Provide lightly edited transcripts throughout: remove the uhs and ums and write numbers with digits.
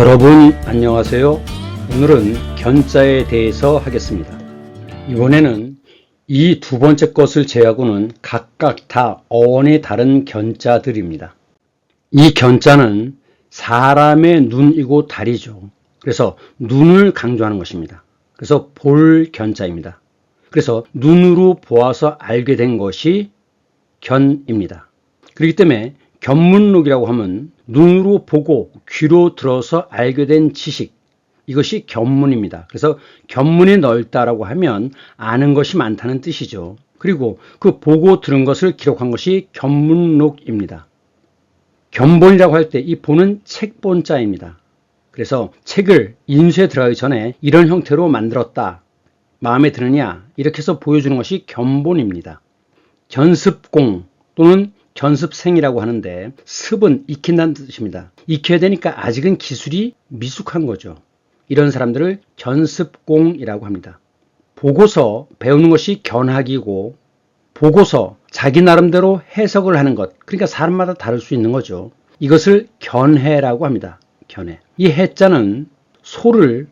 여러분 안녕하세요. 오늘은 견자에 대해서 하겠습니다. 이번에는 이 두 번째 것을 제외하고는 각각 다 어원이 다른 견자들입니다. 이 견자는 사람의 눈이고 다리죠. 그래서 눈을 강조하는 것입니다. 그래서 볼 견자입니다. 그래서 눈으로 보아서 알게 된 것이 견입니다. 그렇기 때문에 견문록이라고 하면 눈으로 보고 귀로 들어서 알게 된 지식, 이것이 견문입니다. 그래서 견문이 넓다라고 하면 아는 것이 많다는 뜻이죠. 그리고 그 보고 들은 것을 기록한 것이 견문록입니다. 견본이라고 할 때 이 본은 책본자입니다. 그래서 책을 인쇄에 들어가기 전에 이런 형태로 만들었다, 마음에 드느냐, 이렇게 해서 보여주는 것이 견본입니다. 견습공 또는 견습생이라고 하는데, 습은 익힌다는 뜻입니다. 익혀야 되니까 아직은 기술이 미숙한 거죠. 이런 사람들을 견습공이라고 합니다. 보고서 배우는 것이 견학이고, 보고서 자기 나름대로 해석을 하는 것, 그러니까 사람마다 다를 수 있는 거죠. 이것을 견해라고 합니다. 견해. 이 해자는 소를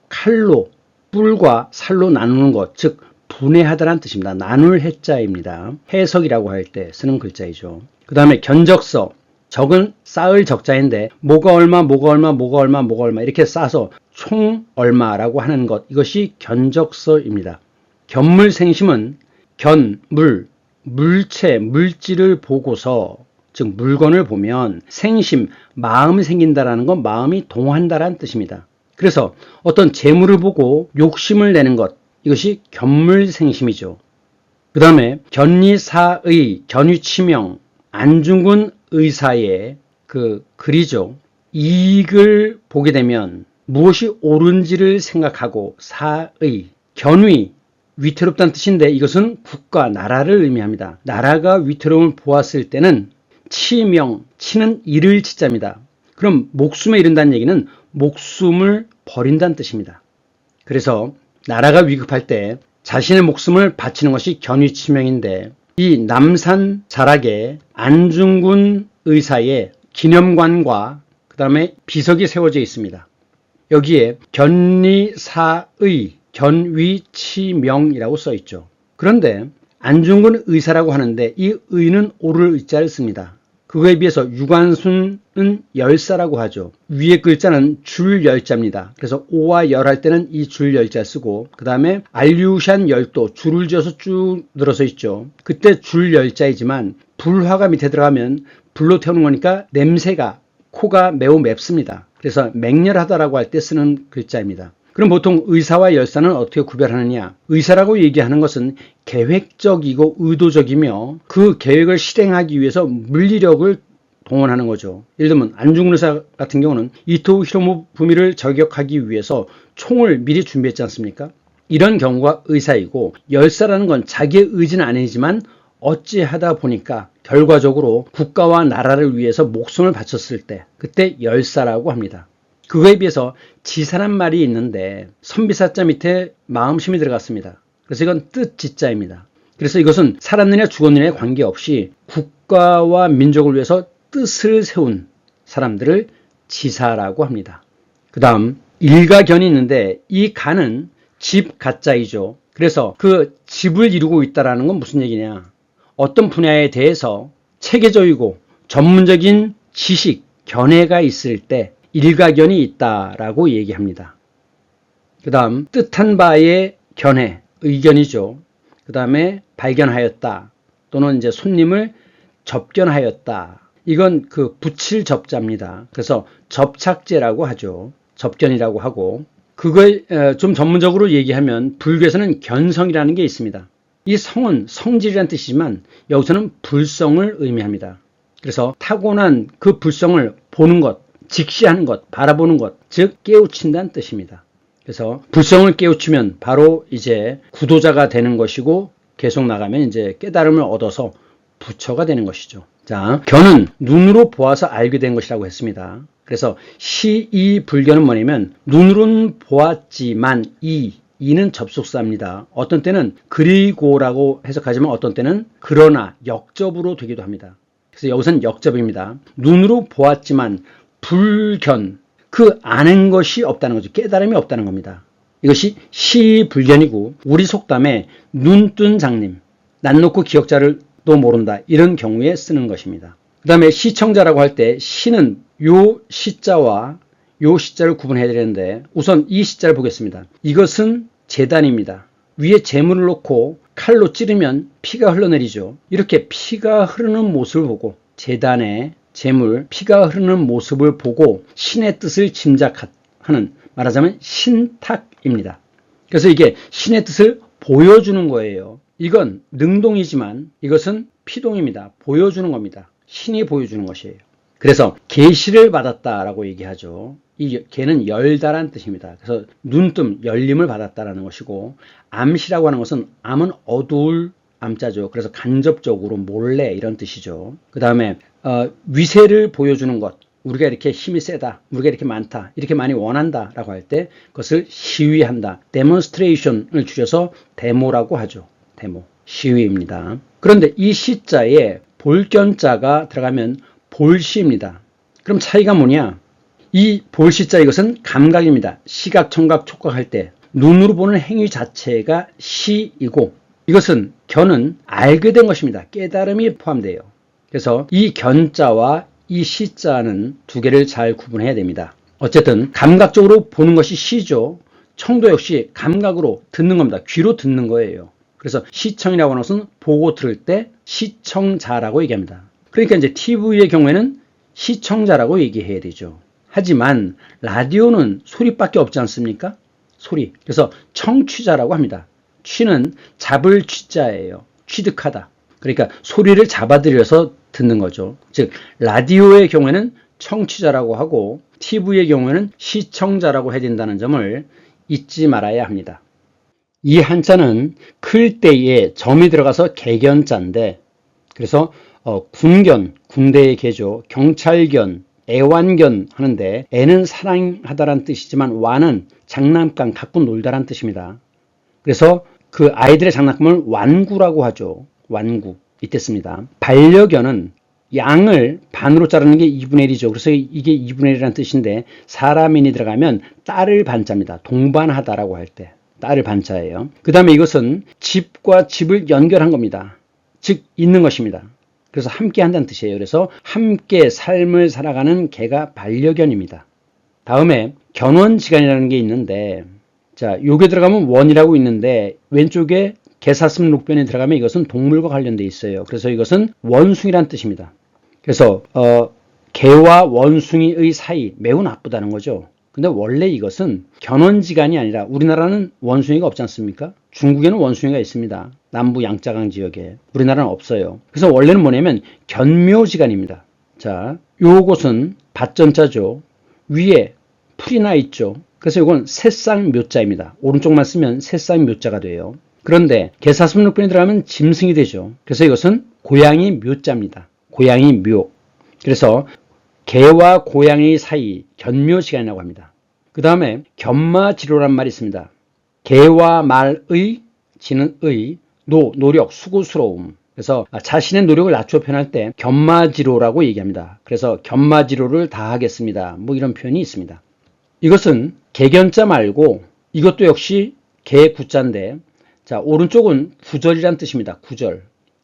칼로, 뿔과 살로 나누는 것, 즉 분해하다라는 뜻입니다. 나눌 해자입니다. 해석이라고 할 때 쓰는 글자이죠. 그 다음에 견적서, 적은 쌓을 적자인데 뭐가 얼마, 뭐가 얼마, 뭐가 얼마, 뭐가 얼마 이렇게 쌓아서 총 얼마라고 하는 것, 이것이 견적서입니다. 견물생심은 견물, 물체, 물질을 보고서, 즉 물건을 보면 생심, 마음이 생긴다라는 건 마음이 동한다라는 뜻입니다. 그래서 어떤 재물을 보고 욕심을 내는 것, 이것이 견물생심이죠. 그 다음에 견리사의, 견위치명, 안중근 의사의 그 글이죠. 이익을 보게 되면 무엇이 옳은지를 생각하고, 사의, 견위, 위태롭다는 뜻인데 이것은 국가, 나라를 의미합니다. 나라가 위태로움을 보았을 때는 치명, 치는 잃을 치자입니다. 그럼 목숨에 이른다는 얘기는 목숨을 버린다는 뜻입니다. 그래서 나라가 위급할 때 자신의 목숨을 바치는 것이 견위치명인데, 이 남산 자락에 안중근 의사의 기념관과 그 다음에 비석이 세워져 있습니다. 여기에 견리사의, 견위치명이라고 써 있죠. 그런데 안중근 의사라고 하는데 이 의는 오를 의자를 씁니다. 그거에 비해서 유관순은 열사라고 하죠. 위에 글자는 줄 열자입니다. 그래서 오와 열 할 때는 이 줄 열자 쓰고, 그 다음에 알류샨 열도, 줄을 지어서 쭉 늘어서 있죠. 그때 줄 열자이지만 불화가 밑에 들어가면 불로 태우는 거니까 냄새가, 코가 매우 맵습니다. 그래서 맹렬하다라고 할 때 쓰는 글자입니다. 그럼 보통 의사와 열사는 어떻게 구별하느냐? 의사라고 얘기하는 것은 계획적이고 의도적이며 그 계획을 실행하기 위해서 물리력을 동원하는 거죠. 예를 들면 안중근 의사 같은 경우는 이토 히로부미를 저격하기 위해서 총을 미리 준비했지 않습니까? 이런 경우가 의사이고, 열사라는 건 자기의 의지는 아니지만 어찌하다 보니까 결과적으로 국가와 나라를 위해서 목숨을 바쳤을 때, 그때 열사라고 합니다. 그거에 비해서 지사란 말이 있는데 선비사자 밑에 마음심이 들어갔습니다. 그래서 이건 뜻지자입니다. 그래서 이것은 살았느냐 죽었느냐에 관계없이 국가와 민족을 위해서 뜻을 세운 사람들을 지사라고 합니다. 그 다음 일가견이 있는데, 이 간은 집 가자이죠. 그래서 그 집을 이루고 있다는 건 무슨 얘기냐? 어떤 분야에 대해서 체계적이고 전문적인 지식, 견해가 있을 때 일가견이 있다라고 얘기합니다. 그 다음 뜻한 바의 견해, 의견이죠. 그 다음에 발견하였다, 또는 이제 손님을 접견하였다. 이건 그 붙일 접자입니다. 그래서 접착제라고 하죠. 접견이라고 하고, 그걸 좀 전문적으로 얘기하면 불교에서는 견성이라는 게 있습니다. 이 성은 성질이라는 뜻이지만 여기서는 불성을 의미합니다. 그래서 타고난 그 불성을 보는 것, 직시하는 것, 바라보는 것, 즉 깨우친다는 뜻입니다. 그래서 불성을 깨우치면 바로 이제 구도자가 되는 것이고, 계속 나가면 이제 깨달음을 얻어서 부처가 되는 것이죠. 자, 견은 눈으로 보아서 알게 된 것이라고 했습니다. 그래서 시이 불견은 뭐냐면 눈으로는 보았지만 이는 접속사입니다. 어떤 때는 그리고라고 해석하지만 어떤 때는 그러나, 역접으로 되기도 합니다. 그래서 여기서는 역접입니다. 눈으로 보았지만 불견, 그 아는 것이 없다는 거죠. 깨달음이 없다는 겁니다. 이것이 시불견이고 우리 속담에 눈 뜬 장님, 난 놓고 기억자를 또 모른다 이런 경우에 쓰는 것입니다. 그 다음에 시청자라고 할 때 시는 요 시자와 요 시자를 구분해야 되는데 우선 이 시자를 보겠습니다. 이것은 제단입니다. 위에 재물을 놓고 칼로 찌르면 피가 흘러내리죠. 이렇게 피가 흐르는 모습을 보고 제단의 재물, 피가 흐르는 모습을 보고 신의 뜻을 짐작하는 말하자면 신탁입니다. 그래서 이게 신의 뜻을 보여주는 거예요. 이건 능동이지만 이것은 피동입니다. 보여주는 겁니다. 신이 보여주는 것이에요. 그래서 계시를 받았다라고 얘기하죠. 이 계는 열다란 뜻입니다. 그래서 눈뜸, 열림을 받았다라는 것이고 암시라고 하는 것은 암은 어두울 암자죠. 그래서 간접적으로 몰래 이런 뜻이죠. 그 다음에 위세를 보여주는 것. 우리가 이렇게 힘이 세다, 우리가 이렇게 많다, 이렇게 많이 원한다 라고 할 때 그것을 시위한다. 데몬스트레이션을 줄여서 데모라고 하죠. 데모, 시위입니다. 그런데 이 시자에 볼견자가 들어가면 볼시입니다. 그럼 차이가 뭐냐? 이 볼시자 이것은 감각입니다. 시각, 청각, 촉각할 때 눈으로 보는 행위 자체가 시이고 이것은 견은 알게 된 것입니다. 깨달음이 포함돼요. 그래서 이 견자와 이 시자는 두 개를 잘 구분해야 됩니다. 어쨌든 감각적으로 보는 것이 시죠. 청도 역시 감각으로 듣는 겁니다. 귀로 듣는 거예요. 그래서 시청이라고 하는 것은 보고 들을 때 시청자라고 얘기합니다. 그러니까 이제 TV의 경우에는 시청자라고 얘기해야 되죠. 하지만 라디오는 소리밖에 없지 않습니까? 소리. 그래서 청취자라고 합니다. 취는 잡을 취자예요. 취득하다. 그러니까 소리를 잡아들여서 듣는 거죠. 즉 라디오의 경우에는 청취자라고 하고 TV의 경우에는 시청자라고 해야 된다는 점을 잊지 말아야 합니다. 이 한자는 클 때에 점이 들어가서 개견자인데 그래서 군견, 군대의 개죠. 경찰견, 애완견 하는데 애는 사랑하다란 뜻이지만 완은 장난감, 갖고 놀다란 뜻입니다. 그래서 그 아이들의 장난감을 완구라고 하죠. 완구. 이때 씁니다. 반려견은 양을 반으로 자르는 게 2분의 1이죠. 그래서 이게 2분의 1이라는 뜻인데 사람인이 들어가면 딸을 반자입니다. 동반하다라고 할 때 딸을 반자예요. 그 다음에 이것은 집과 집을 연결한 겁니다. 즉 있는 것입니다. 그래서 함께 한다는 뜻이에요. 그래서 함께 삶을 살아가는 개가 반려견입니다. 다음에 견원지간이라는 게 있는데 자, 요게 들어가면 원이라고 있는데 왼쪽에 개사슴 룩변에 들어가면 이것은 동물과 관련되어 있어요. 그래서 이것은 원숭이란 뜻입니다. 그래서 개와 원숭이의 사이 매우 나쁘다는 거죠. 근데 원래 이것은 견원지간이 아니라 우리나라는 원숭이가 없지 않습니까? 중국에는 원숭이가 있습니다. 남부 양자강 지역에. 우리나라는 없어요. 그래서 원래는 뭐냐면 견묘지간입니다. 자, 요것은 밭전자죠. 위에 풀이 나 있죠. 그래서 이건 새쌍묘자입니다. 오른쪽만 쓰면 새쌍묘자가 돼요. 그런데 개사슴록변에 들어가면 짐승이 되죠. 그래서 이것은 고양이 묘자입니다. 고양이 묘. 그래서 개와 고양이 사이 견묘시간이라고 합니다. 그 다음에 견마지로란 말이 있습니다. 개와 말의, 지는 의, 노력, 수고스러움. 그래서 자신의 노력을 낮추어 표현할 때 견마지로라고 얘기합니다. 그래서 견마지로를 다하겠습니다. 뭐 이런 표현이 있습니다. 이것은 개견자 말고 이것도 역시 개구자인데 자, 오른쪽은 구절이란 뜻입니다. 구절.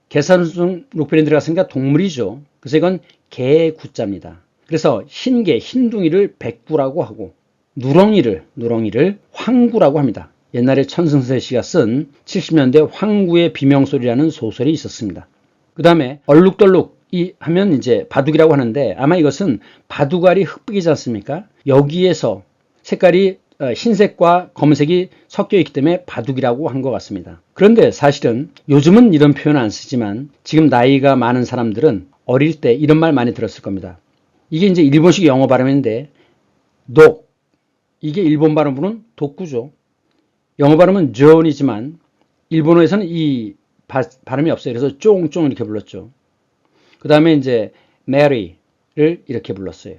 개사슴 록변에 들어갔으니까 동물이죠. 그래서 이건 개구자입니다. 그래서 흰개, 흰둥이를 백구라고 하고 누렁이를 황구라고 합니다. 옛날에 천승세 씨가 쓴 70년대 황구의 비명소리라는 소설이 있었습니다. 그 다음에 얼룩덜룩 하면 이제 바둑이라고 하는데 아마 이것은 바둑알이 흑백이지 않습니까? 여기에서 색깔이 흰색과 검은색이 섞여 있기 때문에 바둑이라고 한 것 같습니다. 그런데 사실은 요즘은 이런 표현 안 쓰지만 지금 나이가 많은 사람들은 어릴 때 이런 말 많이 들었을 겁니다. 이게 이제 일본식 영어 발음인데 독, 이게 일본 발음으로는 독구죠. 영어 발음은 존이지만 일본어에서는 이 발음이 없어요. 그래서 쫑쫑 이렇게 불렀죠. 그 다음에 이제 메리를 이렇게 불렀어요.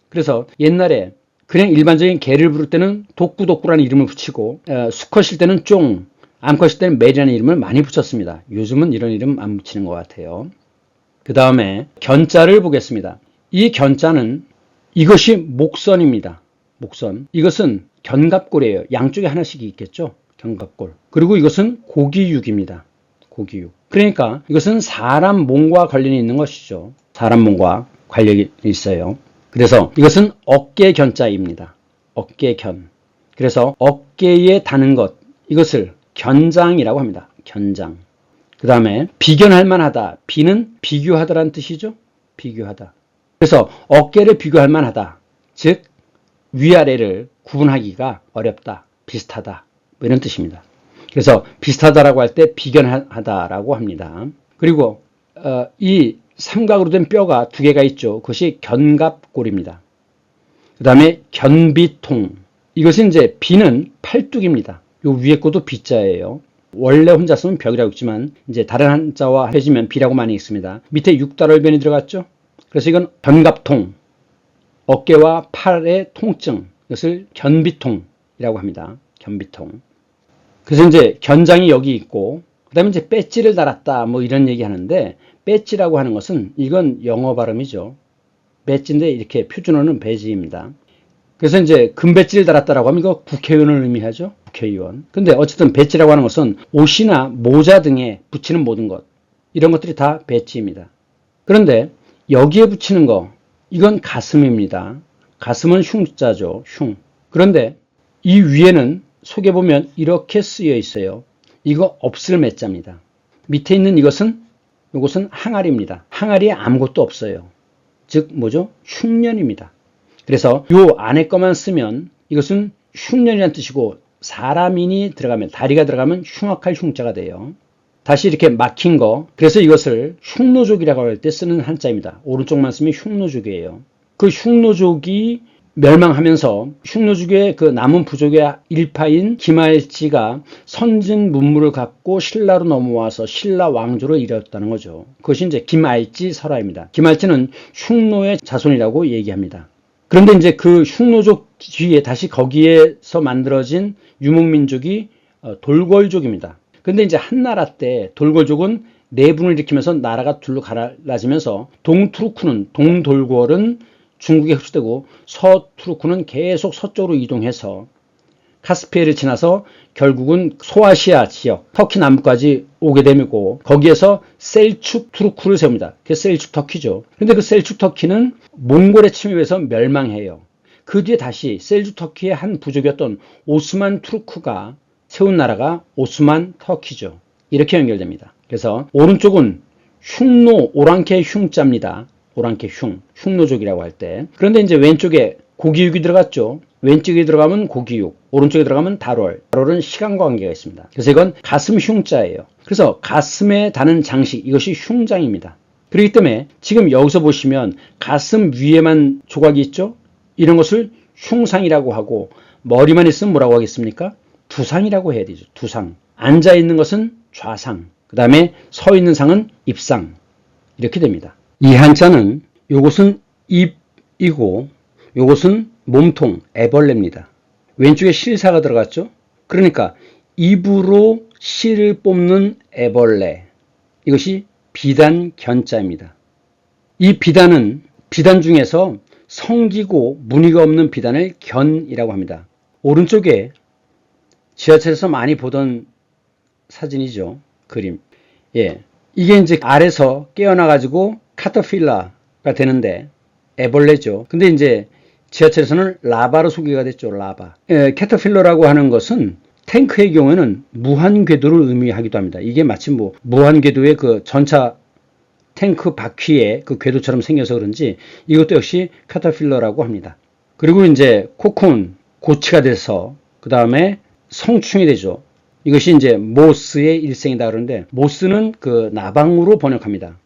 그래서 옛날에 그냥 일반적인 개를 부를 때는 독구독구라는 이름을 붙이고 수컷일 때는 쫑, 암컷일 때는 메리라는 이름을 많이 붙였습니다. 요즘은 이런 이름 안 붙이는 것 같아요. 그 다음에 견자를 보겠습니다. 이 견자는 이것이 목선입니다. 목선. 이것은 견갑골이에요. 양쪽에 하나씩 있겠죠. 견갑골. 그리고 이것은 고기육입니다. 고기육. 그러니까 이것은 사람 몸과 관련이 있는 것이죠. 사람 몸과 관련이 있어요. 그래서 이것은 어깨견자입니다. 어깨견. 그래서 어깨에 다는 것, 이것을 견장이라고 합니다. 견장. 그 다음에 비견할 만하다. 비는 비교하다라는 뜻이죠. 비교하다. 그래서 어깨를 비교할 만하다. 즉 위아래를 구분하기가 어렵다. 비슷하다. 뭐 이런 뜻입니다. 그래서 비슷하다라고 할 때 비견하다라고 합니다. 그리고 이 삼각으로 된 뼈가 두 개가 있죠. 그것이 견갑골입니다. 그 다음에 견비통. 이것은 이제 비는 팔뚝입니다. 요 위에 것도 비자예요. 원래 혼자 쓰면 벽이라고 있지만 이제 다른 한자와 해지면 비라고 많이 읽습니다. 밑에 육달월변이 들어갔죠. 그래서 이건 견갑통, 어깨와 팔의 통증, 이것을 견비통이라고 합니다. 견비통. 그래서 이제 견장이 여기 있고, 그 다음에 이제 배지를 달았다, 뭐 이런 얘기 하는데, 배지라고 하는 것은 이건 영어 발음이죠. 배지인데 이렇게 표준어는 배지입니다. 그래서 이제 금배지를 달았다라고 하면 이거 국회의원을 의미하죠. 국회의원. 근데 어쨌든 배지라고 하는 것은 옷이나 모자 등에 붙이는 모든 것, 이런 것들이 다 배지입니다. 그런데 여기에 붙이는 거, 이건 가슴입니다. 가슴은 흉자죠. 흉. 그런데 이 위에는 속에 보면 이렇게 쓰여 있어요. 이거 없을 매자입니다. 밑에 있는 이것은 항아리입니다. 항아리에 아무것도 없어요. 즉 뭐죠? 흉년입니다. 그래서 요 안에 거만 쓰면 이것은 흉년이라는 뜻이고, 사람인이 들어가면, 다리가 들어가면 흉악할 흉자가 돼요. 다시 이렇게 막힌 거, 그래서 이것을 흉노족이라고 할 때 쓰는 한자입니다. 오른쪽만 쓰면 흉노족이에요. 그 흉노족이 멸망하면서 흉노족의 그 남은 부족의 일파인 김알지가 선진 문물을 갖고 신라로 넘어와서 신라 왕조를 이뤘다는 거죠. 그것이 이제 김알지 설화입니다. 김알지는 흉노의 자손이라고 얘기합니다. 그런데 이제 그 흉노족 뒤에 다시 거기에서 만들어진 유목민족이 돌궐족입니다. 근데 이제 한나라 때 돌궐족은 내분을 일으키면서 나라가 둘로 갈라지면서 동투르크는, 동돌궐은 중국에 흡수되고 서투르크는 계속 서쪽으로 이동해서 카스피해를 지나서 결국은 소아시아 지역, 터키 남부까지 오게 되고, 거기에서 셀축 투르크를 세웁니다. 그게 셀축 터키죠. 그런데 그 셀축 터키는 몽골의 침입에서 멸망해요. 그 뒤에 다시 셀축 터키의 한 부족이었던 오스만 투르크가 세운 나라가 오스만 터키죠. 이렇게 연결됩니다. 그래서 오른쪽은 흉노, 오랑캐 흉자입니다. 오랑캐 흉노족이라고 할 때. 그런데 이제 왼쪽에 고기육이 들어갔죠. 왼쪽에 들어가면 고기육, 오른쪽에 들어가면 달월. 달월은 시간과 관계가 있습니다. 그래서 이건 가슴 흉자예요. 그래서 가슴에 다는 장식, 이것이 흉장입니다. 그렇기 때문에 지금 여기서 보시면 가슴 위에만 조각이 있죠. 이런 것을 흉상이라고 하고, 머리만 있으면 뭐라고 하겠습니까? 두상이라고 해야 되죠. 두상. 앉아 있는 것은 좌상. 그 다음에 서 있는 상은 입상. 이렇게 됩니다. 이 한자는 요것은 입이고 요것은 몸통, 애벌레입니다. 왼쪽에 실사가 들어갔죠. 그러니까 입으로 실을 뽑는 애벌레, 이것이 비단견자입니다. 이 비단은 비단 중에서 성기고 무늬가 없는 비단을 견이라고 합니다. 오른쪽에 지하철에서 많이 보던 사진이죠. 그림. 예, 이게 이제 알에서 깨어나가지고 카터필라가 되는데 애벌레죠. 근데 이제 지하철에서는 라바로 소개가 됐죠. 라바. 캐터필러라고 하는 것은 탱크의 경우에는 무한궤도를 의미하기도 합니다. 이게 마치 뭐 무한궤도의 그 전차 탱크 바퀴에 그 궤도처럼 생겨서 그런지 이것도 역시 캐터필러라고 합니다. 그리고 이제 코쿤, 고치가 돼서 그 다음에 성충이 되죠. 이것이 이제 모스의 일생이다 그러는데, 모스는 그 나방으로 번역합니다.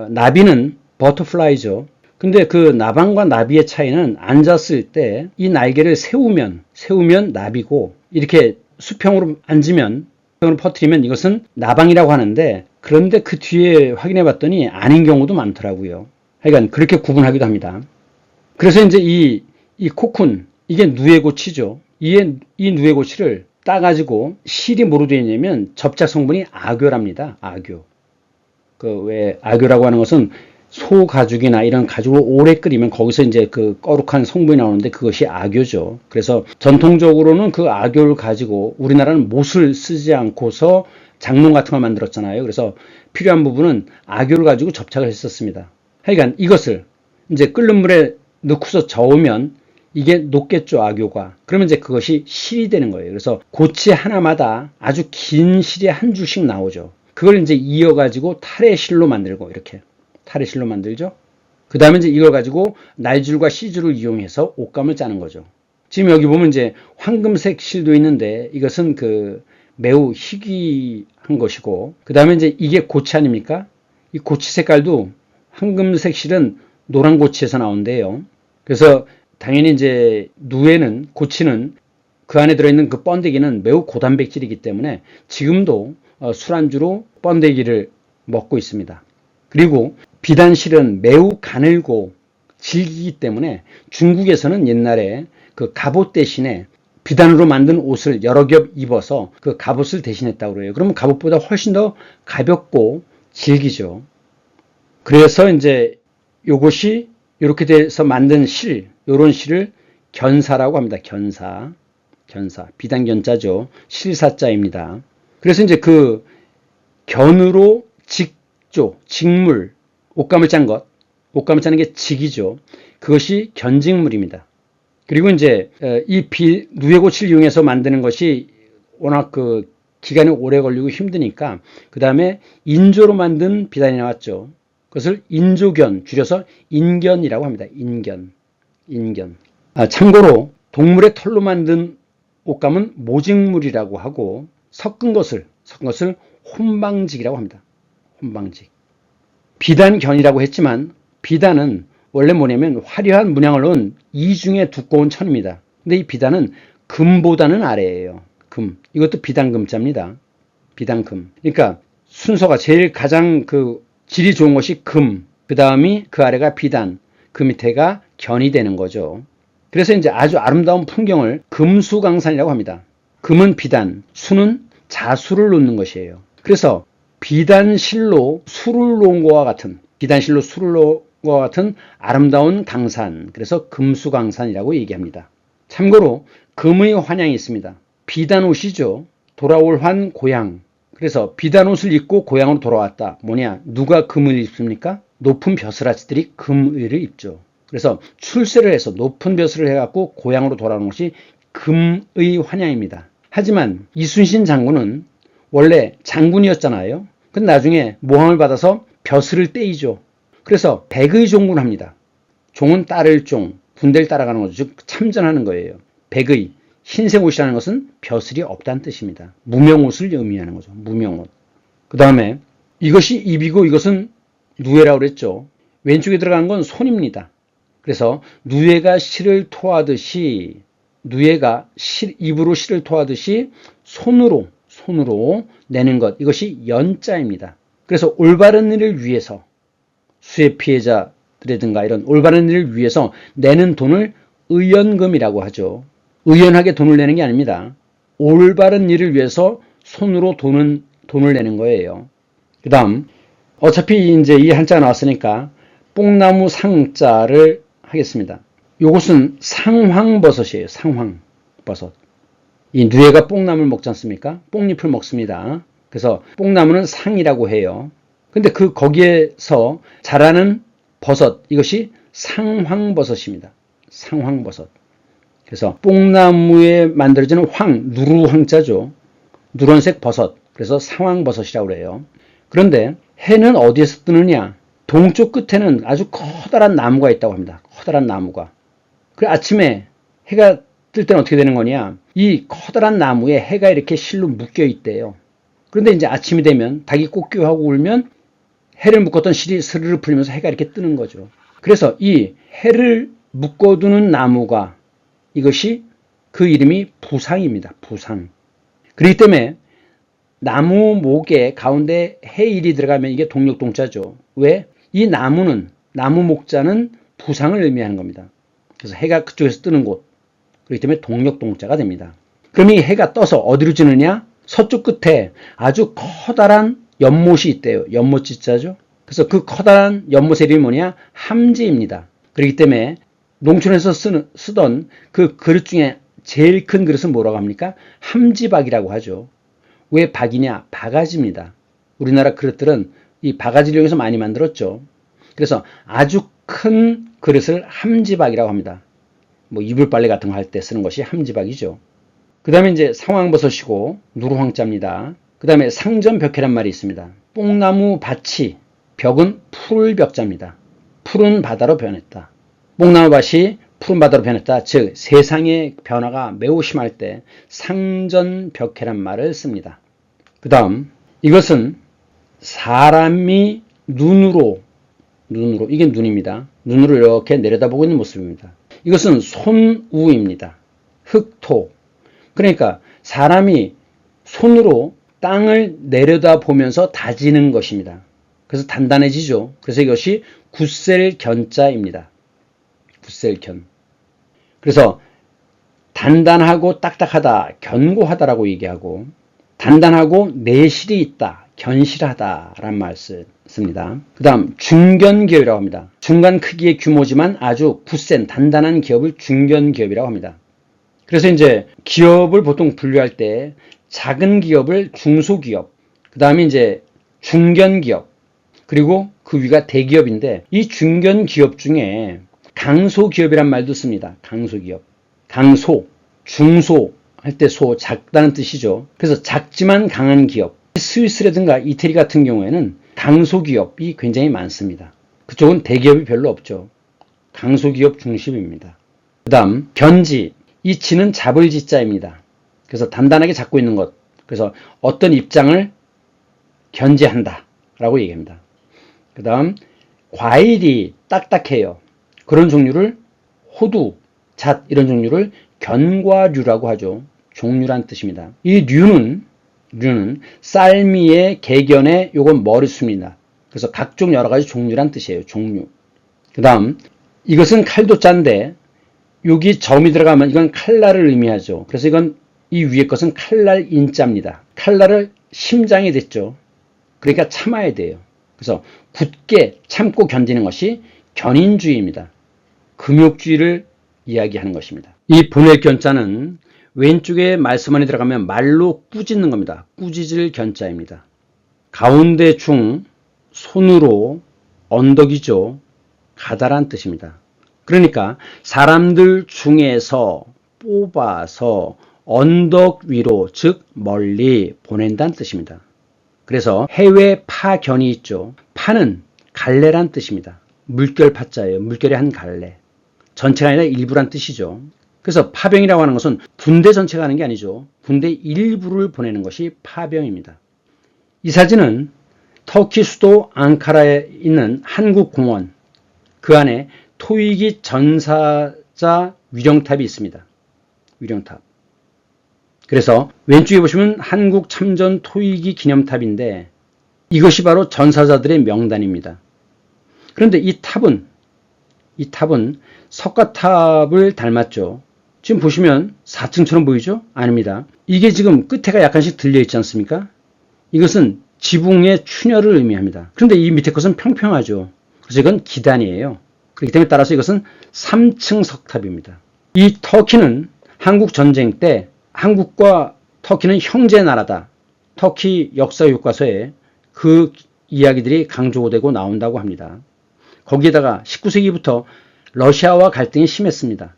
나비는 버터플라이죠. 근데 그 나방과 나비의 차이는 앉았을 때 이 날개를 세우면 나비고, 이렇게 수평으로 앉으면, 수평으로 퍼뜨리면 이것은 나방이라고 하는데, 그런데 그 뒤에 확인해 봤더니 아닌 경우도 많더라고요. 하여간 그렇게 구분하기도 합니다. 그래서 이제 이 코쿤, 이게 누에고치죠. 이 누에고치를 따가지고 실이 뭐로 되어 있냐면 접착 성분이 악교랍니다. 악교. 그 왜 악교라고 하는 것은 소 가죽이나 이런 가죽을 오래 끓이면 거기서 이제 그 거룩한 성분이 나오는데 그것이 악교죠. 그래서 전통적으로는 그 악교를 가지고 우리나라는 못을 쓰지 않고서 장롱 같은 걸 만들었잖아요. 그래서 필요한 부분은 악교를 가지고 접착을 했었습니다. 하여간 이것을 이제 끓는 물에 넣고서 저으면 이게 녹겠죠, 악교가. 그러면 이제 그것이 실이 되는 거예요. 그래서 고치 하나마다 아주 긴 실이 한 줄씩 나오죠. 그걸 이제 이어가지고 탈의실로 만들고 이렇게 탈의실로 만들죠. 그 다음에 이제 이걸 가지고 날줄과 시줄을 이용해서 옷감을 짜는 거죠. 지금 여기 보면 이제 황금색 실도 있는데 이것은 그 매우 희귀한 것이고, 그 다음에 이제 이게 고치 아닙니까? 이 고치 색깔도 황금색 실은 노란 고치에서 나온대요. 그래서 당연히 이제 누에는 고치는 그 안에 들어있는 그 번데기는 매우 고단백질이기 때문에 지금도 술안주로 번데기를 먹고 있습니다. 그리고 비단실은 매우 가늘고 질기기 때문에 중국에서는 옛날에 그 갑옷 대신에 비단으로 만든 옷을 여러 겹 입어서 그 갑옷을 대신했다고 그래요. 그러면 갑옷보다 훨씬 더 가볍고 질기죠. 그래서 이제 요것이 이렇게 돼서 만든 실, 요런 실을 견사라고 합니다. 견사. 비단견자죠. 실사자입니다. 그래서 이제 그 견으로 직조, 직물, 옷감을 짠 것, 옷감을 짜는 게 직이죠. 그것이 견직물입니다. 그리고 이제 이 누에고치를 이용해서 만드는 것이 워낙 그 기간이 오래 걸리고 힘드니까 그 다음에 인조로 만든 비단이 나왔죠. 그것을 인조견, 줄여서 인견이라고 합니다. 인견. 참고로 동물의 털로 만든 옷감은 모직물이라고 하고 섞은 것을 혼방직이라고 합니다. 혼방직. 비단견이라고 했지만 비단은 원래 뭐냐면 화려한 문양을 넣은 이중에 두꺼운 천입니다. 근데 이 비단은 금보다는 아래예요. 금. 이것도 비단금자입니다. 비단금. 그러니까 순서가 제일 가장 그 질이 좋은 것이 금, 그 다음이 그 아래가 비단, 그 밑에가 견이 되는 거죠. 그래서 이제 아주 아름다운 풍경을 금수강산이라고 합니다. 금은 비단, 수는 자수를 놓는 것이에요. 그래서 비단실로 수를 놓은 것과 같은 아름다운 강산, 그래서 금수강산이라고 얘기합니다. 참고로 금의 환양이 있습니다. 비단옷이죠. 돌아올 환 고향. 그래서 비단옷을 입고 고향으로 돌아왔다. 뭐냐? 누가 금을 입습니까? 높은 벼슬아치들이 금의를 입죠. 그래서 출세를 해서 높은 벼슬을 해갖고 고향으로 돌아오는 것이 금의 환양입니다. 하지만 이순신 장군은 원래 장군이었잖아요. 근데 나중에 모함을 받아서 벼슬을 떼이죠. 그래서 백의 종군을 합니다. 종은 따를 종, 군대를 따라가는 거죠. 즉 참전하는 거예요. 백의. 흰색 옷이라는 것은 벼슬이 없다는 뜻입니다. 무명옷을 의미하는 거죠. 무명옷. 그 다음에 이것이 입이고 이것은 누에라고 그랬죠. 왼쪽에 들어간 건 손입니다. 그래서 누에가 실을 토하듯이 입으로 실을 토하듯이 손으로 내는 것. 이것이 연자입니다. 그래서 올바른 일을 위해서 수해 피해자들이든가 이런 올바른 일을 위해서 내는 돈을 의연금이라고 하죠. 의연하게 돈을 내는 게 아닙니다. 올바른 일을 위해서 손으로 돈을 내는 거예요. 그 다음, 어차피 이제 이 한자가 나왔으니까 뽕나무 상자를 하겠습니다. 요것은 상황버섯이에요. 상황버섯. 이 누에가 뽕나무를 먹지 않습니까? 뽕잎을 먹습니다. 그래서 뽕나무는 상이라고 해요. 근데 거기에서 자라는 버섯, 이것이 상황버섯입니다. 상황버섯. 그래서 뽕나무에 만들어지는 누루황자죠. 누런색 버섯. 그래서 상황버섯이라고 그래요. 그런데 해는 어디에서 뜨느냐? 동쪽 끝에는 아주 커다란 나무가 있다고 합니다. 커다란 나무가. 그래 아침에 해가 뜰 때는 어떻게 되는 거냐? 이 커다란 나무에 해가 이렇게 실로 묶여 있대요. 그런데 이제 아침이 되면 닭이 꼬끼하고 울면 해를 묶었던 실이 스르르 풀리면서 해가 이렇게 뜨는 거죠. 그래서 이 해를 묶어두는 나무가 이것이 그 이름이 부상입니다. 부상. 그렇기 때문에 나무 목에 가운데 해일이 들어가면 이게 동력동자죠. 왜? 이 나무 목자는 부상을 의미하는 겁니다. 그래서 해가 그쪽에서 뜨는 곳. 그렇기 때문에 동력동자가 됩니다. 그럼 이 해가 떠서 어디로 지느냐? 서쪽 끝에 아주 커다란 연못이 있대요. 연못지자죠. 그래서 그 커다란 연못의 이름이 뭐냐? 함지입니다. 그렇기 때문에 농촌에서 쓰던 그 그릇 중에 제일 큰 그릇은 뭐라고 합니까? 함지박이라고 하죠. 왜 박이냐? 바가지입니다. 우리나라 그릇들은 이 바가지를 이용해서 많이 만들었죠. 그래서 아주 큰 그릇을 함지박이라고 합니다. 뭐 이불 빨래 같은 거 할 때 쓰는 것이 함지박이죠. 그 다음에 이제 상황버섯이고 누루황자입니다. 그 다음에 상전벽해란 말이 있습니다. 뽕나무 밭이, 벽은 풀벽자입니다. 푸른 바다로 변했다. 뽕나무 밭이 푸른 바다로 변했다. 즉 세상의 변화가 매우 심할 때 상전벽해란 말을 씁니다. 그 다음 이것은 사람이 눈으로 이게 눈입니다. 눈으로 이렇게 내려다보고 있는 모습입니다. 이것은 손우입니다. 흑토. 그러니까 사람이 손으로 땅을 내려다보면서 다지는 것입니다. 그래서 단단해지죠. 그래서 이것이 굳셀견자입니다. 굳셀견. 그래서 단단하고 딱딱하다, 견고하다라고 얘기하고 단단하고 내실이 있다, 견실하다라는 말을 씁니다. 그 다음 중견기업이라고 합니다. 중간 크기의 규모지만 아주 굳센 단단한 기업을 중견기업이라고 합니다. 그래서 이제 기업을 보통 분류할 때 작은 기업을 중소기업, 그 다음에 이제 중견기업, 그리고 그 위가 대기업인데 이 중견기업 중에 강소기업이란 말도 씁니다. 강소기업. 강소, 중소 할 때 소, 작다는 뜻이죠. 그래서 작지만 강한 기업. 스위스라든가 이태리 같은 경우에는 강소기업이 굉장히 많습니다. 그쪽은 대기업이 별로 없죠. 강소기업 중심입니다. 그 다음 견지. 이 지는 잡을 지자입니다. 그래서 단단하게 잡고 있는 것. 그래서 어떤 입장을 견지한다 라고 얘기합니다. 그 다음 과일이 딱딱해요. 그런 종류를 호두, 잣 이런 종류를 견과류라고 하죠. 종류란 뜻입니다. 이 류는 쌀미에 개견에 요건 머리수입니다. 그래서 각종 여러 가지 종류란 뜻이에요. 종류. 그 다음 이것은 칼도 짠데 여기 점이 들어가면 이건 칼날을 의미하죠. 그래서 이건 이 위에 것은 칼날 인자입니다. 칼날을 심장이 됐죠. 그러니까 참아야 돼요. 그래서 굳게 참고 견디는 것이 견인주의입니다. 금욕주의를 이야기하는 것입니다. 이 보낼 견자는 왼쪽에 말씀 안에 들어가면 말로 꾸짖는 겁니다. 꾸짖을 견자입니다. 가운데 중 손으로 언덕이죠. 가다란 뜻입니다. 그러니까 사람들 중에서 뽑아서 언덕 위로 즉 멀리 보낸다는 뜻입니다. 그래서 해외 파견이 있죠. 파는 갈래란 뜻입니다. 물결 파자예요. 물결의 한 갈래. 전체가 아니라 일부란 뜻이죠. 그래서 파병이라고 하는 것은 군대 전체가 하는 게 아니죠. 군대 일부를 보내는 것이 파병입니다. 이 사진은 터키 수도 앙카라에 있는 한국공원, 그 안에 토이기 전사자 위령탑이 있습니다. 위령탑. 그래서 왼쪽에 보시면 한국 참전 토이기 기념탑인데 이것이 바로 전사자들의 명단입니다. 그런데 이 탑은 석가탑을 닮았죠. 지금 보시면 4층처럼 보이죠? 아닙니다. 이게 지금 끝에가 약간씩 들려 있지 않습니까? 이것은 지붕의 충혈을 의미합니다. 그런데 이 밑에 것은 평평하죠. 그래서 이건 기단이에요. 그렇기 때문에 따라서 이것은 3층 석탑입니다. 이 터키는 한국 전쟁 때 한국과 터키는 형제 나라다. 터키 역사 교과서에 그 이야기들이 강조되고 나온다고 합니다. 거기에다가 19세기부터 러시아와 갈등이 심했습니다.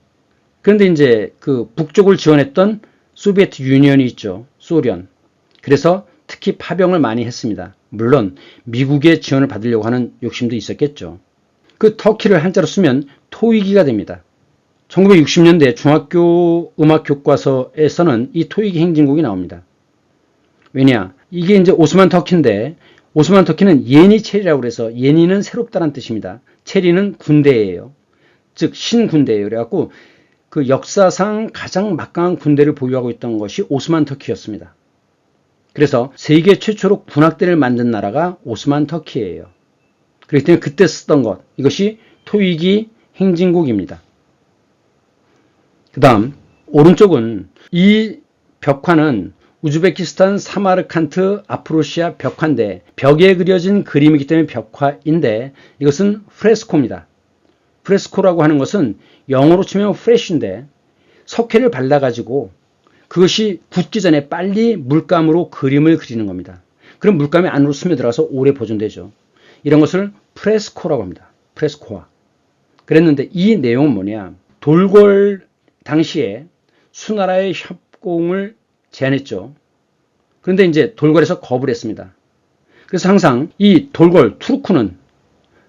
그런데 이제 그 북쪽을 지원했던 소비에트 유니언이 있죠. 소련. 그래서 특히 파병을 많이 했습니다. 물론 미국의 지원을 받으려고 하는 욕심도 있었겠죠. 그 터키를 한자로 쓰면 토이기가 됩니다. 1960년대 중학교 음악 교과서에서는 이 토이기 행진곡이 나옵니다. 왜냐? 이게 이제 오스만 터키인데 오스만 터키는 예니체리라고 해서 예니는 새롭다는 뜻입니다. 체리는 군대예요. 즉 신군대예요. 그래갖고 그 역사상 가장 막강한 군대를 보유하고 있던 것이 오스만 터키였습니다. 그래서 세계 최초로 군악대를 만든 나라가 오스만 터키예요. 그렇기 때문에 그때 쓰던 것, 이것이 토이기 행진곡입니다. 그 다음 오른쪽은 이 벽화는 우즈베키스탄 사마르칸트 아프로시아 벽화인데 벽에 그려진 그림이기 때문에 벽화인데 이것은 프레스코입니다. 프레스코라고 하는 것은 영어로 치면 프레쉬인데 석회를 발라가지고 그것이 굳기 전에 빨리 물감으로 그림을 그리는 겁니다. 그럼 물감이 안으로 스며들어가서 오래 보존되죠. 이런 것을 프레스코라고 합니다. 프레스코화. 그랬는데 이 내용은 뭐냐. 돌궐 당시에 수나라의 협공을 제안했죠. 그런데 이제 돌궐에서 거부를 했습니다. 그래서 항상 이 돌궐 투르크는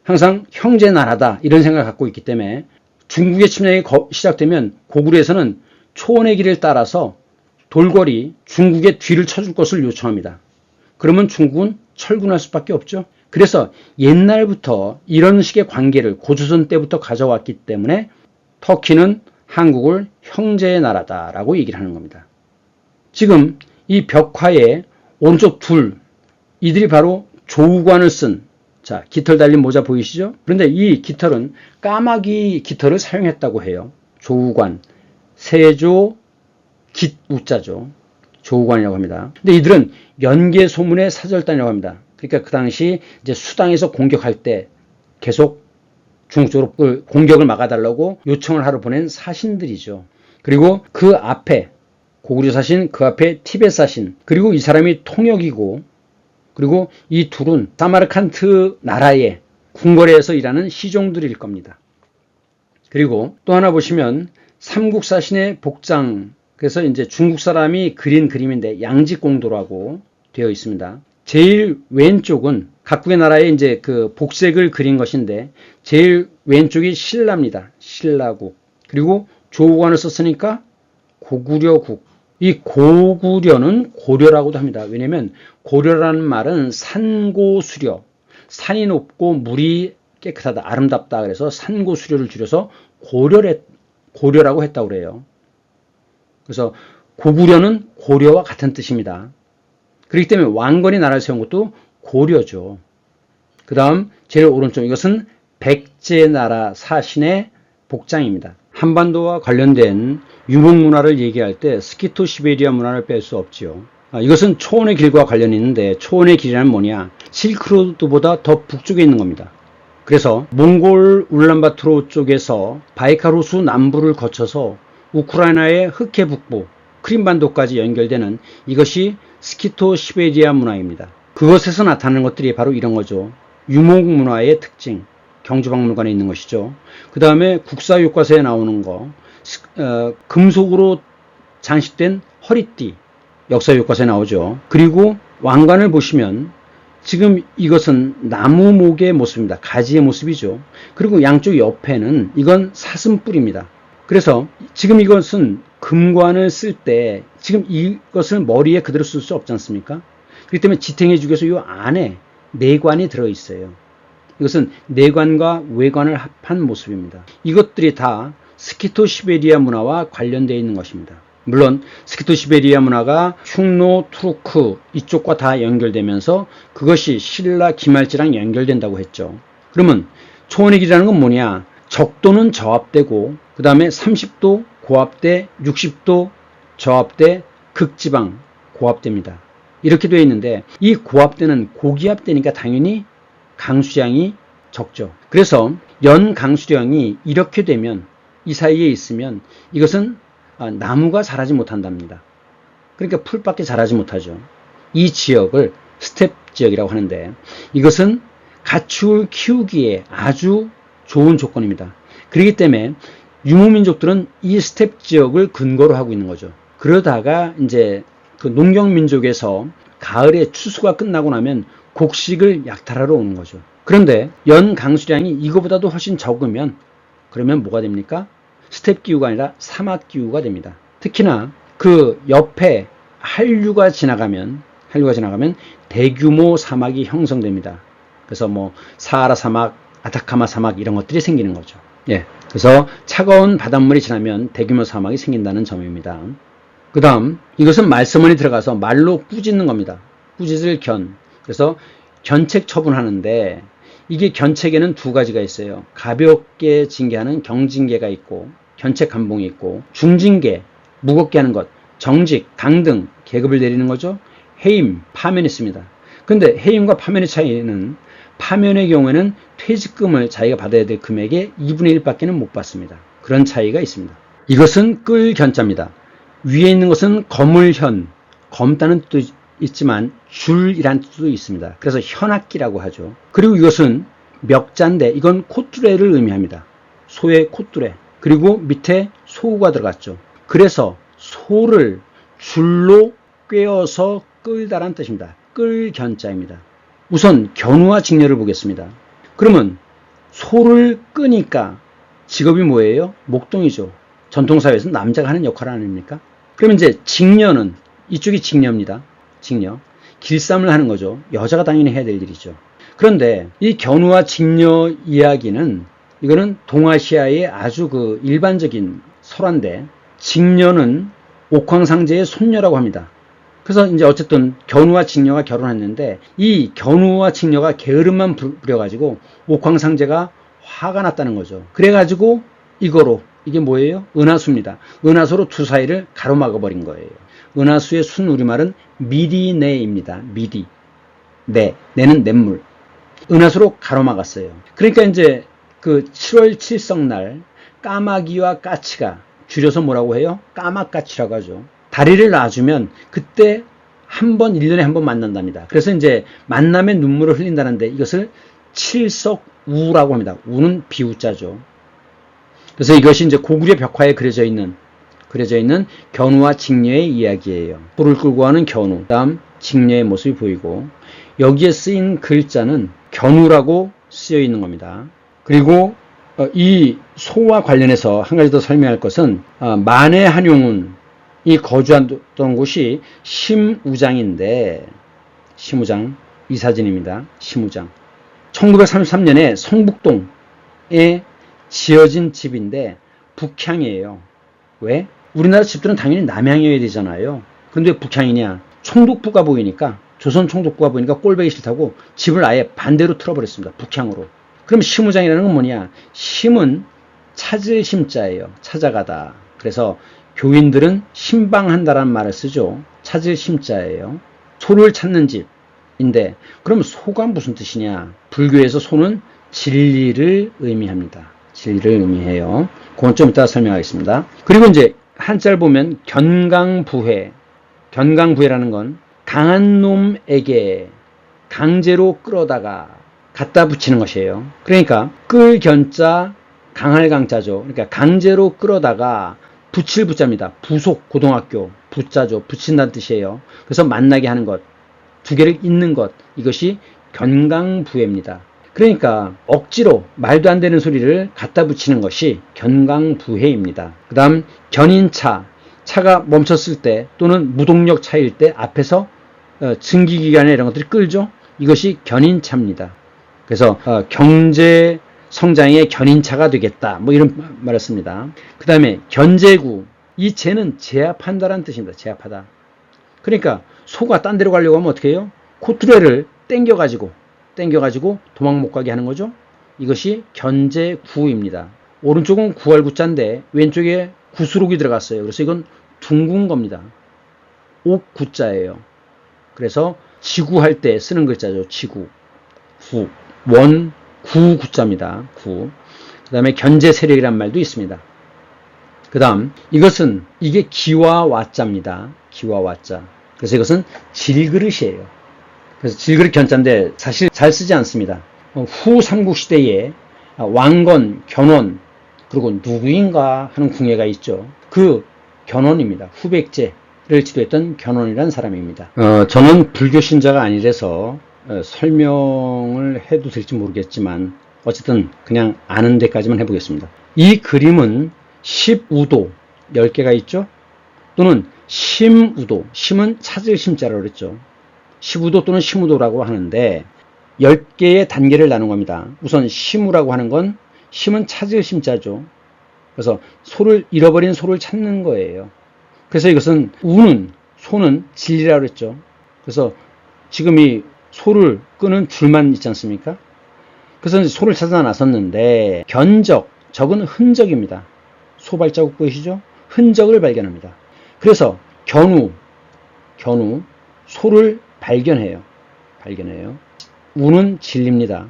항상 형제 나라다 이런 생각을 갖고 있기 때문에 중국의 침략이 시작되면 고구려에서는 초원의 길을 따라서 돌궐이 중국의 뒤를 쳐줄 것을 요청합니다. 그러면 중국은 철군할 수밖에 없죠. 그래서 옛날부터 이런 식의 관계를 고조선 때부터 가져왔기 때문에 터키는 한국을 형제의 나라다라고 얘기를 하는 겁니다. 지금 이 벽화의 오른쪽 둘, 이들이 바로 조우관을 쓴, 자, 깃털 달린 모자 보이시죠? 그런데 이 깃털은 까마귀 깃털을 사용했다고 해요. 조우관, 세조, 깃우자죠. 조우관이라고 합니다. 근데 이들은 연개 소문의 사절단이라고 합니다. 그러니까 그 당시 이제 수당에서 공격할 때 계속 중국 쪽으로 공격을 막아달라고 요청을 하러 보낸 사신들이죠. 그리고 그 앞에 고구려 사신, 그 앞에 티벳 사신, 그리고 이 사람이 통역이고, 그리고 이 둘은 사마르칸트 나라의 궁궐에서 일하는 시종들일 겁니다. 그리고 또 하나 보시면 삼국사신의 복장, 그래서 이제 중국 사람이 그린 그림인데 양지공도라고 되어 있습니다. 제일 왼쪽은 각국의 나라의 이제 그 복색을 그린 것인데 제일 왼쪽이 신라입니다. 신라국. 그리고 조우관을 썼으니까 고구려국. 이 고구려는 고려라고도 합니다. 왜냐하면 고려라는 말은 산고수려, 산이 높고 물이 깨끗하다, 아름답다. 그래서 산고수려를 줄여서 고려라고 했다고 그래요. 그래서 고구려는 고려와 같은 뜻입니다. 그렇기 때문에 왕건이 나라를 세운 것도 고려죠. 그 다음 제일 오른쪽 이것은 백제나라 사신의 복장입니다. 한반도와 관련된 유목문화를 얘기할 때 스키토 시베리아 문화를 뺄 수 없지요. 이것은 초원의 길과 관련이 있는데 초원의 길이란 뭐냐? 실크로드보다 더 북쪽에 있는 겁니다. 그래서 몽골 울란바토르 쪽에서 바이칼 호수 남부를 거쳐서 우크라이나의 흑해 북부 크림반도까지 연결되는 이것이 스키토 시베리아 문화입니다. 그것에서 나타나는 것들이 바로 이런 거죠. 유목문화의 특징, 경주박물관에 있는 것이죠. 그 다음에 국사교과서에 나오는 거, 금속으로 장식된 허리띠, 역사교과서에 나오죠. 그리고 왕관을 보시면 지금 이것은 나무목의 모습입니다. 가지의 모습이죠. 그리고 양쪽 옆에는 이건 사슴뿔입니다. 그래서 지금 이것은 금관을 쓸 때 지금 이것을 머리에 그대로 쓸 수 없지 않습니까? 그렇기 때문에 지탱해 주기 위해서 이 안에 내관이 들어있어요. 이것은 내관과 외관을 합한 모습입니다. 이것들이 다 스키토 시베리아 문화와 관련되어 있는 것입니다. 물론 스키토 시베리아 문화가 흉노, 투르크 이쪽과 다 연결되면서 그것이 신라, 기말지랑 연결된다고 했죠. 그러면 초원의 길이라는 건 뭐냐? 적도는 저압되고 그 다음에 30도 고압대, 60도 저압대, 극지방 고압대입니다. 이렇게 되어 있는데 이 고압대는 고기압대니까 당연히 강수량이 적죠. 그래서 연 강수량이 이렇게 되면 이 사이에 있으면 이것은 나무가 자라지 못한답니다. 그러니까 풀밖에 자라지 못하죠. 이 지역을 스텝 지역이라고 하는데 이것은 가축을 키우기에 아주 좋은 조건입니다. 그렇기 때문에 유목민족들은 이 스텝 지역을 근거로 하고 있는 거죠. 그러다가 이제 그 농경민족에서 가을에 추수가 끝나고 나면 곡식을 약탈하러 오는 거죠. 그런데 연 강수량이 이거보다도 훨씬 적으면 그러면 뭐가 됩니까? 스텝 기후가 아니라 사막 기후가 됩니다. 특히나 그 옆에 한류가 지나가면 대규모 사막이 형성됩니다. 그래서 뭐 사하라 사막, 아타카마 사막 이런 것들이 생기는 거죠. 예. 그래서 차가운 바닷물이 지나면 대규모 사막이 생긴다는 점입니다. 그 다음 이것은 말서머니 들어가서 말로 꾸짖는 겁니다. 꾸짖을 견. 그래서 견책 처분하는데 이게 견책에는 두 가지가 있어요. 가볍게 징계하는 경징계가 있고 견책 감봉이 있고 중징계, 무겁게 하는 것, 정직, 강등, 계급을 내리는 거죠. 해임, 파면이 있습니다. 근데 해임과 파면의 차이는 파면의 경우에는 퇴직금을 자기가 받아야 될 금액의 2분의 1밖에는 못 받습니다. 그런 차이가 있습니다. 이것은 끌 견자입니다. 위에 있는 것은 거물현, 검다는 뜻도 있지만 줄이란 뜻도 있습니다. 그래서 현악기라고 하죠. 그리고 이것은 멱자인데 이건 콧뚜레를 의미합니다. 소의 콧뚜레. 그리고 밑에 소가 들어갔죠. 그래서 소를 줄로 꿰어서 끌다란 뜻입니다. 끌 견자입니다. 우선 견우와 직녀를 보겠습니다. 그러면 소를 끄니까 직업이 뭐예요? 목동이죠. 전통사회에서 남자가 하는 역할 아닙니까? 그러면 이제 직녀는 이쪽이 직녀입니다. 직녀. 길쌈을 하는 거죠. 여자가 당연히 해야 될 일이죠. 그런데 이 견우와 직녀 이야기는 이거는 동아시아의 아주 그 일반적인 설화인데 직녀는 옥황상제의 손녀라고 합니다. 그래서 이제 어쨌든 견우와 직녀가 결혼했는데 이 견우와 직녀가 게으름만 부려가지고 옥황상제가 화가 났다는 거죠. 그래가지고 이거로 이게 뭐예요? 은하수입니다. 은하수로 두 사이를 가로막아 버린 거예요. 은하수의 순 우리말은 미리내입니다. 미리. 내. 내는 냇물. 은하수로 가로막았어요. 그러니까 이제 그 7월 7석날 까마귀와 까치가 줄여서 뭐라고 해요? 까마까치라고 하죠. 다리를 놔주면 그때 한 번, 1년에 한 번 만난답니다. 그래서 이제 만남에 눈물을 흘린다는데 이것을 칠석우라고 합니다. 우는 비우자죠. 그래서 이것이 이제 고구려 벽화에 그려져 있는 견우와 직녀의 이야기예요. 소를 끌고 가는 견우, 다음 직녀의 모습이 보이고 여기에 쓰인 글자는 견우라고 쓰여 있는 겁니다. 그리고 이 소와 관련해서 한 가지 더 설명할 것은 만해 한용운이 거주했던 곳이 심우장인데 심우장 이 사진입니다. 심우장 1933년에 성북동에 지어진 집인데 북향이에요. 왜? 우리나라 집들은 당연히 남향이어야 되잖아요. 그런데 북향이냐? 총독부가 보이니까 조선 총독부가 보이니까 꼴보기 싫다고 집을 아예 반대로 틀어버렸습니다. 북향으로. 그럼 심우장이라는 건 뭐냐? 심은 찾을 심자예요. 찾아가다. 그래서 교인들은 신방한다라는 말을 쓰죠. 찾을 심자예요. 소를 찾는 집인데 그럼 소가 무슨 뜻이냐? 불교에서 소는 진리를 의미합니다. 진리를 의미해요. 그건 좀 이따 설명하겠습니다. 그리고 이제 한자를 보면 견강부회. 견강부회라는 건 강한 놈에게 강제로 끌어다가 갖다 붙이는 것이에요. 그러니까 끌 견자 강할 강자죠. 그러니까 강제로 끌어다가 붙일 붙자입니다. 부속 고등학교 붙자죠. 붙인다는 뜻이에요. 그래서 만나게 하는 것, 두 개를 잇는 것, 이것이 견강부회입니다. 그러니까 억지로 말도 안 되는 소리를 갖다 붙이는 것이 견강부회입니다. 그 다음 견인차, 차가 멈췄을 때 또는 무동력 차일 때 앞에서 증기기관에 이런 것들이 끌죠. 이것이 견인차입니다. 그래서 경제 성장의 견인차가 되겠다. 뭐 이런 말을 씁니다. 그 다음에 견제구, 이 제는 제압한다라는 뜻입니다. 제압하다. 그러니까 소가 딴 데로 가려고 하면 어떻게 해요? 코뚜레를 땡겨가지고 도망 못 가게 하는 거죠. 이것이 견제구입니다. 오른쪽은 구할 구자인데 왼쪽에 구수록이 들어갔어요. 그래서 이건 둥근 겁니다. 옥구자예요. 그래서 지구할 때 쓰는 글자죠. 지구. 구. 원, 구 구자입니다. 구. 그 다음에 견제 세력이란 말도 있습니다. 그 다음 이것은 이게 기와 와자입니다. 기와 와자. 그래서 이것은 질그릇이에요. 그래서 질그릇 견자인데 사실 잘 쓰지 않습니다. 후 삼국시대에 왕건, 견원, 그리고 누구인가 하는 궁예가 있죠. 그 견원입니다. 후백제를 지도했던 견원이라는 사람입니다. 저는 불교 신자가 아니라서 설명을 해도 될지 모르겠지만 어쨌든 그냥 아는 데까지만 해보겠습니다. 이 그림은 십우도 10개가 있죠. 또는 심우도, 심은 찾을 심자라고 그랬죠. 십우도 또는 심우도라고 하는데 10개의 단계를 나눈 겁니다. 우선 심우라고 하는 건 심은 찾을 심자죠. 그래서 소를 잃어버린 소를 찾는 거예요. 그래서 이것은 우는 소는 진리라고 그랬죠. 그래서 지금 이 소를 끄는 줄만 있지 않습니까? 그래서 소를 찾아 나섰는데 견적, 적은 흔적입니다. 소 발자국 보이시죠? 흔적을 발견합니다. 그래서 견우, 소를 발견해요. 우는 진리입니다.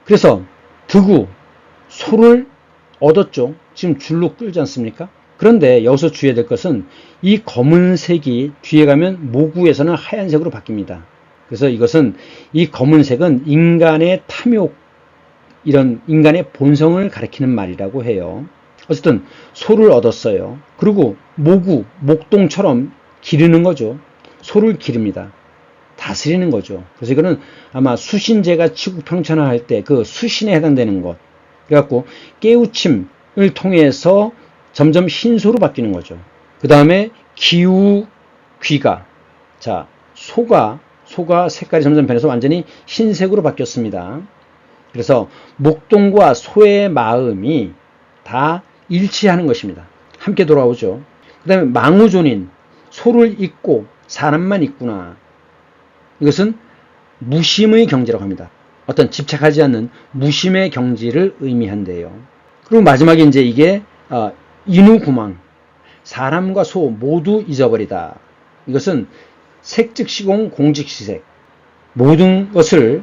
그래서 득우, 소를 얻었죠. 지금 줄로 끌지 않습니까? 그런데 여기서 주의해야 될 것은 이 검은색이 뒤에 가면 모구에서는 하얀색으로 바뀝니다. 그래서 이것은 이 검은색은 인간의 탐욕, 이런 인간의 본성을 가리키는 말이라고 해요. 어쨌든 소를 얻었어요. 그리고 모구, 목동처럼 기르는 거죠. 소를 기릅니다. 다스리는 거죠. 그래서 이거는 아마 수신제가 치국평천화할 때 그 수신에 해당되는 것. 그래갖고 깨우침을 통해서 점점 흰소로 바뀌는 거죠. 그 다음에 기우, 귀가. 자, 소가 색깔이 점점 변해서 완전히 흰색으로 바뀌었습니다. 그래서 목동과 소의 마음이 다 일치하는 것입니다. 함께 돌아오죠. 그 다음에 망우존인, 소를 잊고 사람만 있구나. 이것은 무심의 경지라고 합니다. 어떤 집착하지 않는 무심의 경지를 의미한대요. 그리고 마지막에 이제 이게 인우구망, 사람과 소 모두 잊어버리다. 이것은 색즉시공 공즉시색, 모든 것을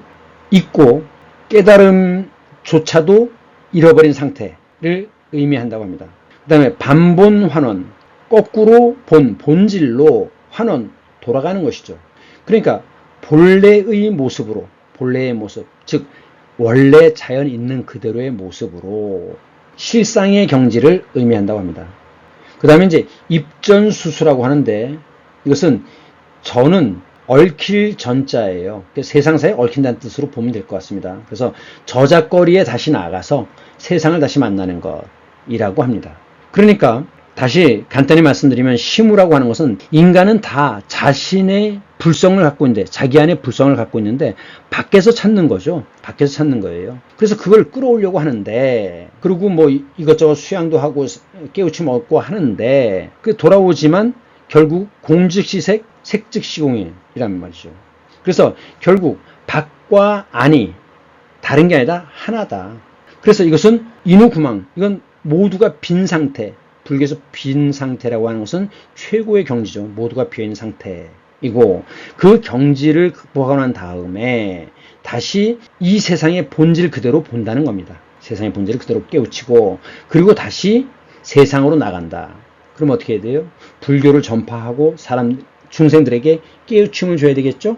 잊고 깨달음조차도 잃어버린 상태를 의미한다고 합니다. 그 다음에 반본환원, 거꾸로 본질로 환원, 돌아가는 것이죠. 그러니까 본래의 모습으로, 본래의 모습, 즉 원래 자연 있는 그대로의 모습으로 실상의 경지를 의미한다고 합니다. 그 다음에 이제 입전수수라고 하는데, 이것은 저는 얽힐 전자예요. 세상사에 얽힌다는 뜻으로 보면 될 것 같습니다. 그래서 저작거리에 다시 나가서 세상을 다시 만나는 것이라고 합니다. 그러니까 다시 간단히 말씀드리면 시무라고 하는 것은 인간은 다 자신의 불성을 갖고 있는데, 자기 안에 불성을 갖고 있는데 밖에서 찾는 거죠. 밖에서 찾는 거예요. 그래서 그걸 끌어오려고 하는데, 그리고 뭐 이것저것 수양도 하고 깨우침 얻고 하는데, 그 돌아오지만 결국 공즉시색, 색즉시공이라는 말이죠. 그래서 결국 밖과 안이 다른 게 아니라 하나다. 그래서 이것은 인우구망, 이건 모두가 빈 상태, 불교에서 빈 상태라고 하는 것은 최고의 경지죠. 모두가 비어있는 상태이고, 그 경지를 극복하고 난 다음에 다시 이 세상의 본질 그대로 본다는 겁니다. 세상의 본질을 그대로 깨우치고, 그리고 다시 세상으로 나간다. 그럼 어떻게 해야 돼요? 불교를 전파하고 중생들에게 깨우침을 줘야 되겠죠?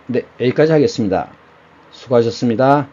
네, 여기까지 하겠습니다. 수고하셨습니다.